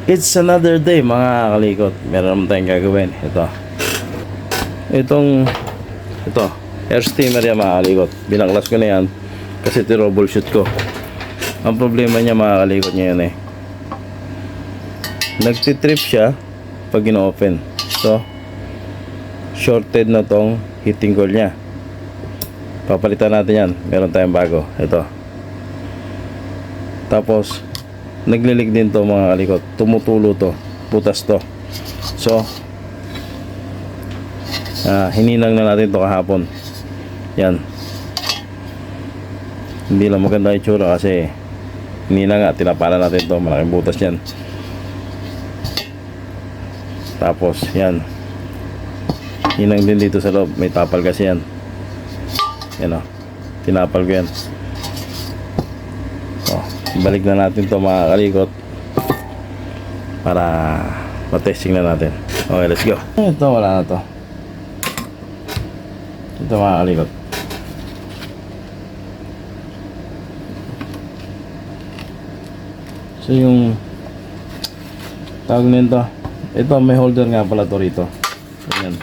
It's another day mga kalikot. Meron naman tayong gagawin. Ito air steamer yan mga kalikot. Binaklas ko na yan kasi troubleshoot ko. Ang problema niya mga kalikot ngayon nagtitrip siya pag ino-open. So shorted na tong heating coil niya. Papalitan natin yan. Meron tayong bago. Ito. Tapos naglilig din to mga kalikot. Tumutulo to. Butas to. So hininang na natin to kahapon. Yan. Hindi lang maganda itsura kasi hininang nga. Tinapalan natin to. Malaking butas yan. Tapos yan. Hinang din dito sa loob. May tapal kasi yan. Yan o. Tinapal ko yan. Balik na natin to mga kalikot para matesting na natin. Okay, let's go. Ito wala na to. Ito mga kalikot. So yung tawag nito, ito may holder nga pala to rito. Ayan.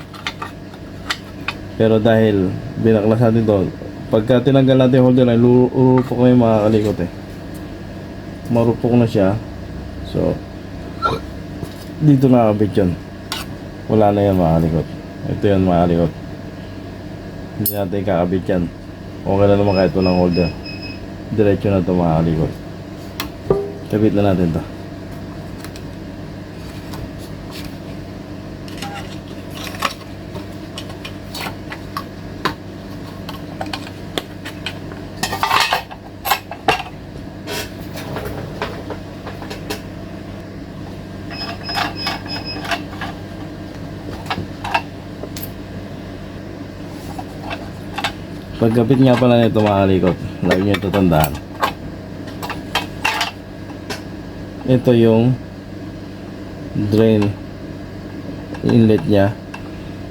Pero dahil binaklas natin to, pagka tinanggal natin yung holder ay urupok na yung mga kalikot marupok na siya. So dito nakakabit yun. Wala na yan mga kalikot. Ito yan mga kalikot. Hindi natin kakabit yan. Okay na naman kahit walang holder. Diretso na ito mga kalikot. Kabit na natin to. Pagkapit nga pala nito mga kalikot, lagi nyo ito tandaan. Ito yung drain inlet nya.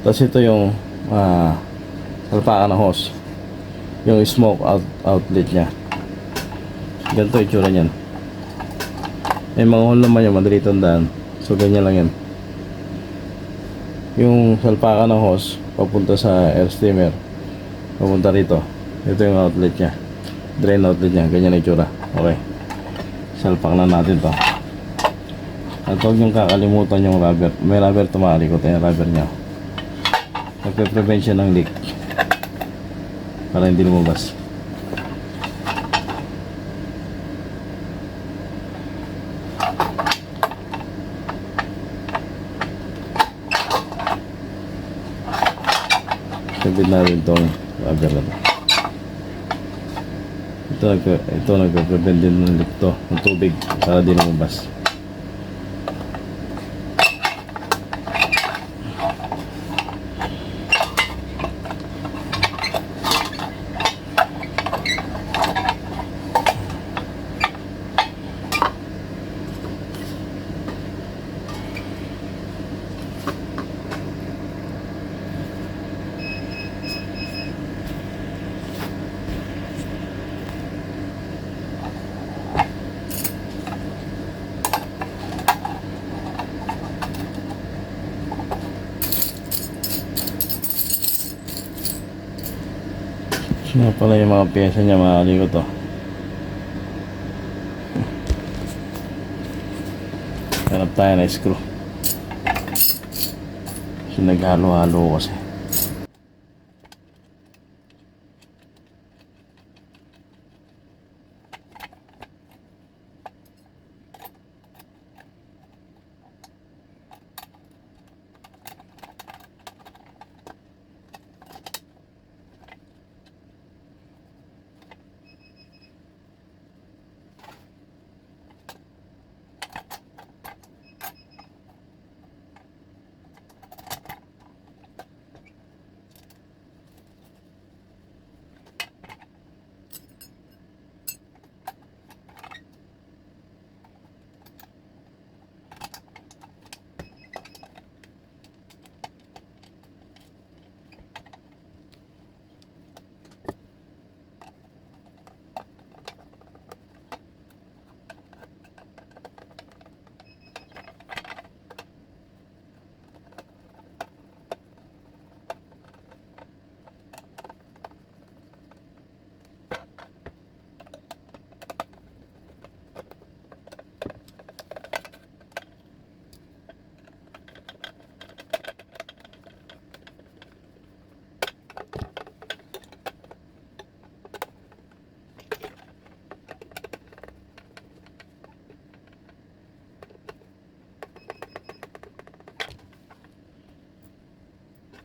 Tapos ito yung salpakan ng hose. Yung smoke outlet nya. Ganito yung itsura nyan. May mga hole naman yung madali tandaan. So ganyan lang yan. Yung salpakan ng hose papunta sa air steamer, papunta rito. Ito yung outlet nya, drain outlet nya. Ganyan ang itsura. Okay, salpak na natin to. At huwag nyo kakalimutan yung rubber. May rubber tumalikot. Yung rubber nya nagpe-prevent siya ng leak para hindi lumabas. Sabit natin itong rubber na to. Ito nagpe-prevent din ng leak to, ng tubig para di lumabas. Nga pala yung mga pyesa niya mga kalikot to. Hanap tayo na screw. So naghalo-halo kasi.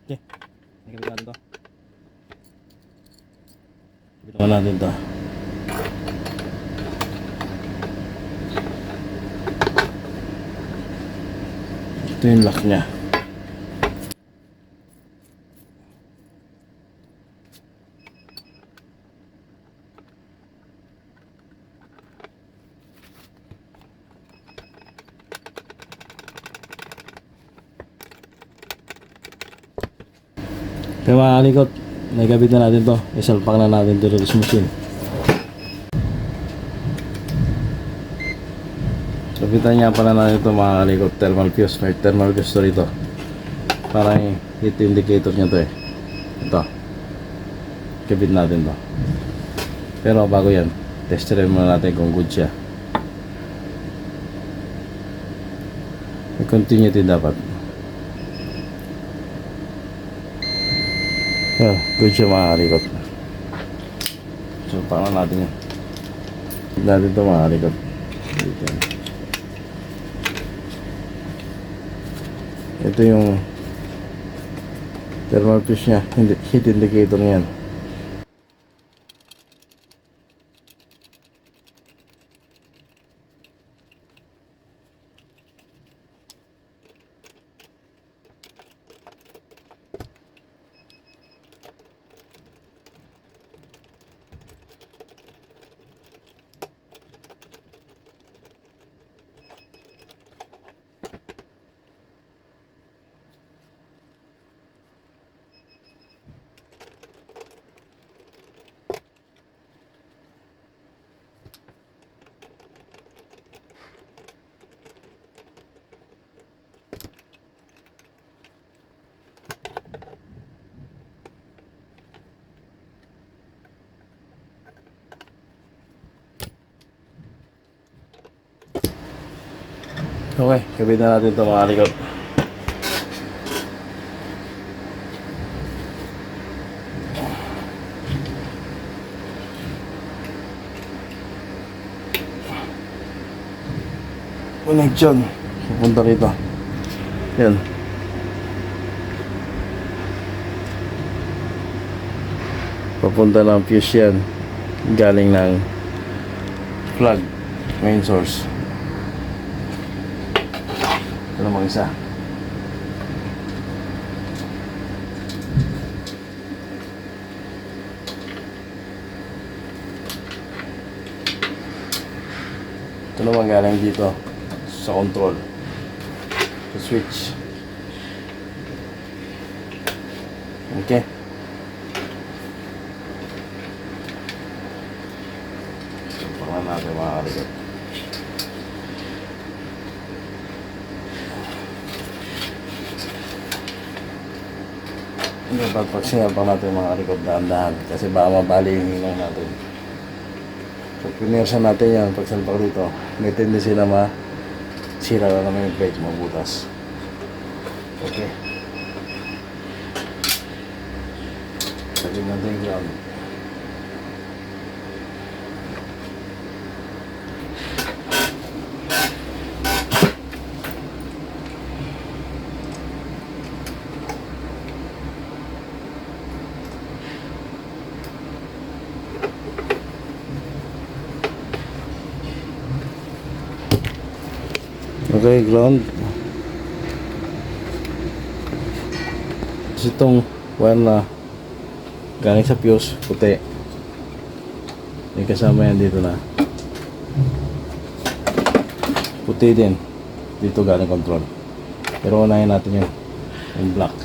Okay. Nakikita natin to. Nakikita natin to. Ito yung lock niya. Kaya mga kalikot, nagabit na natin to. Isalpak na natin to sa machine. Kapitan niya pala natin ito mga kalikot, thermal fuse. May thermal fuse to rito. Parang heat indicator niya to eh. Ito. Kabit natin to. Pero bago yan, testerin muna natin kung good siya. May continuity dapat. Yeah, good siya mga kalikot. So, paano natin yan? Natin ito mga kalikot. Dito. Ito yung thermal fuse nya, heat indicator niyan. Okay, kabit na natin ito mga kalikot. Connection pupunta rito. Yan. Papunta ng fuse yan. Galing ng plug main source. Ito namang isa. Ito naman galing dito sa control, sa switch. Okay. Pagpakan natin mga kalikot. Pagpagsingal pa natin mga kalikot, dahan-dahan kasi baka mabali yung hinang natin. So pinersa natin yan, pagsalpak dito may tendency na sira na naman yung plate, mabutas. Okay, lagyan natin yung ground. Okay, ground. Kasi itong wire na galing sa fuse, puti. May kasama yan dito na puti din. Dito galing control. Pero unahin natin yung black.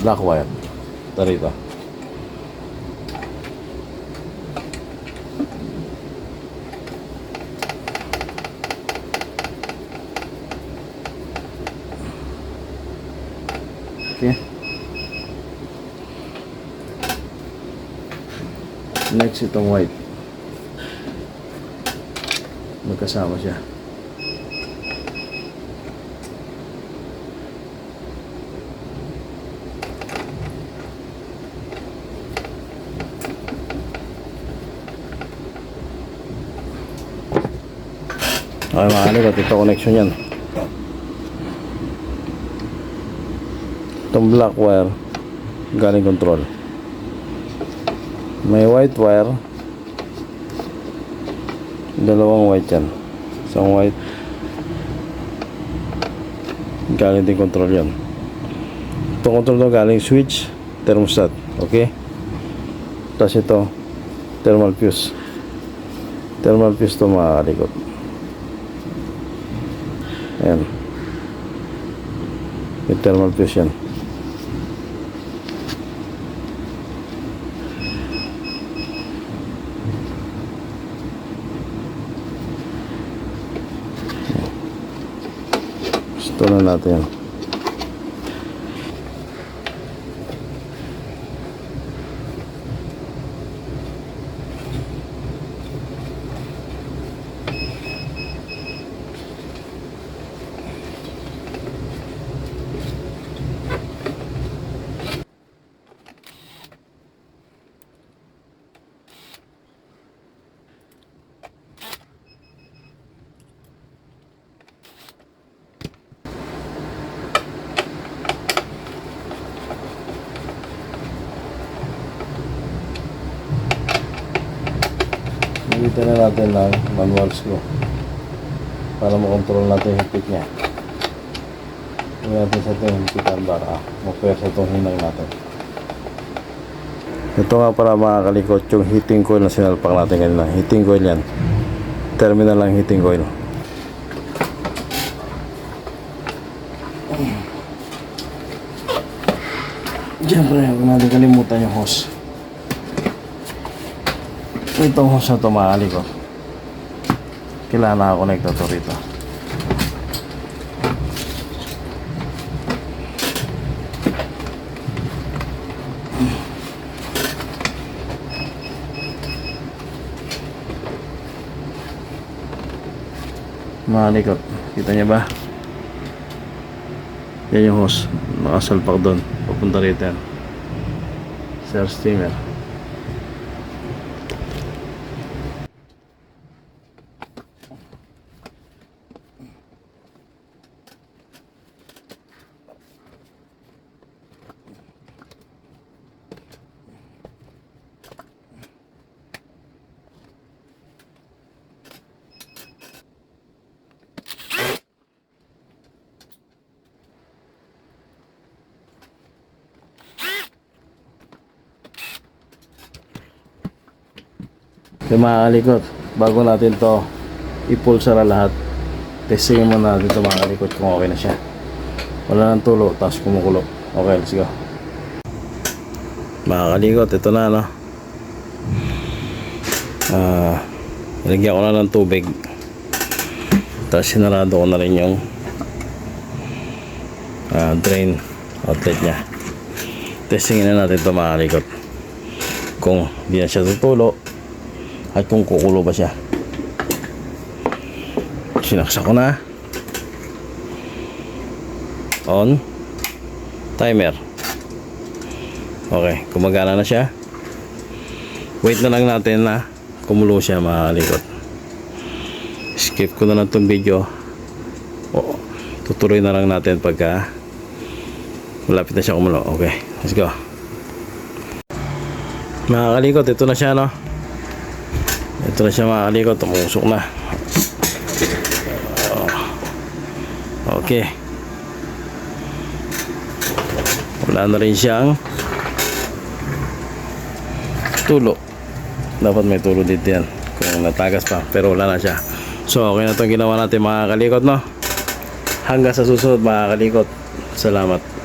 Black wire. Ito rito. Okay. Next itong white. Magkasama siya. Okay mga kalikot, ito connection yan. Itong black wire galing control. May white wire, dalawang white yan, isang white galing din control yan. Itong control to galing switch, thermostat. Okay, tapos ito thermal fuse. Thermal fuse to mga kalikot. Ayan, yung thermal fuse yan. Gusto na natin yan. Dito na natin ng manual screw para makontrol natin yung higpit niya. Huwag natin sa ito yung higpitan para mapwersa itong hinang natin. Ito nga para mga kalikot yung heating coil na sinalpak natin kanina. Heating coil yan. Terminal lang heating coil. Siyempre, huwag natin kalimutan yung hose. Itong hose na ito mga kalikot, kailangan nakakonect ito rito. Mga kalikot, kita niya ba? Yan yung hose, nakasalpak doon, papunta rito yan sa steamer. Kaya mga kalikot, bago natin to ipulsara lahat, testingin muna natin to mga kalikot kung okay na siya. Wala nang tulo, tapos kumukulo. Okay, let's go. Mga kalikot, ito na no. Nilagyan ko na ng tubig, tapos sinarado ko na rin yung drain outlet nya. Testingin na natin to mga kalikot kung di na siya tutulo at kung kukulo ba siya. Sinaksak ko na. On. Timer. Okay, gumagana na siya. Wait na lang natin na kumulo siya mga kalikot. Skip ko na lang itong video. Tutuloy na lang natin pagka malapit na siya kumulo. Okay, let's go. Mga kalikot, ito na siya no. Ito na siya mga kalikot, tumusok na. Okay. Wala na rin siyang tulo. Dapat may tulo dito yan kung natagas pa, pero wala na siya. So okay na itong ginawa natin mga kalikot no. Hanggang sa susunod mga kalikot. Salamat.